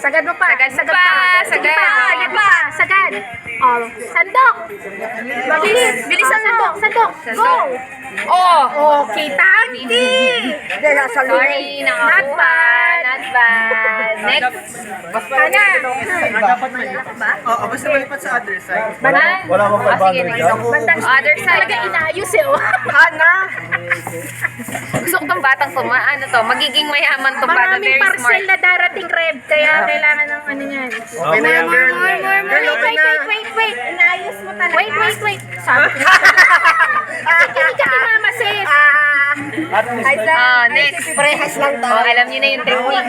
Sagad mo pa. Sagad pa. Sagad pa. Sagad. Oh, sandok. Mabilis. Bilisan mo. Sandok. Go. Oh! Oh, kita? Hindi. Sorry, nakakuha. Not bad. Next. Ana. Oo, basta malipat sa other side. Banan. Wala akong Oh, sige, 500 next. dyan. Other side. Talaga inaayos eh. Oh. Hana! Gusto ko tong batang to. Ano to? Magiging mayaman tong bata. Maraming Very parcel smart. na darating, Reb. Kaya kailangan ng ano niyan. Okay na yan, girl. Girl, okay na. Wait. Inaayos mo talaga. Wait. Sabi ko. Kikinig ka ni Mama, sis. Oh, next. Parehas lang Oh, alam niyo na yung technique.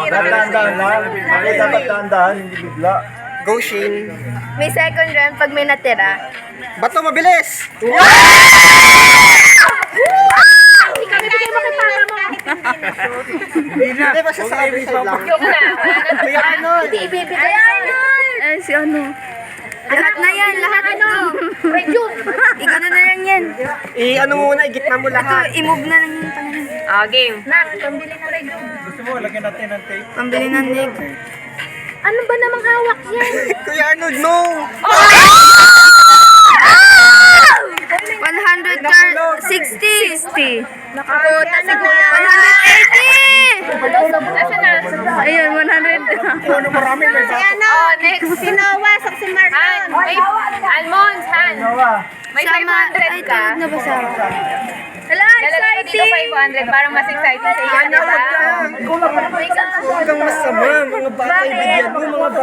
Dahan-dahan lang. Okay, dapat dahan-dahan, hindi bigla. Go, Shane. May second round pag may natira. Bato, mabilis! Hindi kami bigay mo kay Papa mo. Hindi ba siya sa other side lang? Yung na. Wala na. Kuya Arnold! Hindi ibibigay. Ay, si ano? Lahat na yan, lahat ano? Review. Igano na lang yan. Ano muna, igitna mo lahat. I-move na lang yung pangalan. Oh, game. Nak, pambili ng review. Gusto mo, lagyan natin ng tape. Pambili ng leg. Ano ba namang hawak yan? Kuya Arnold, no! 160. Nakakuta si Kuya. 180. Nasaan na? Ayun, 100. Ano marami, may bato. Oh, next. Si Noah, sa si Marlon. Han. May almonds, Han. May 500 ka. na ba sa? Hala, Lalagay ko dito 500 para mas exciting sa iyo, di ba? Huwag kang masama, mga bata, ibigyan mo, mga bata.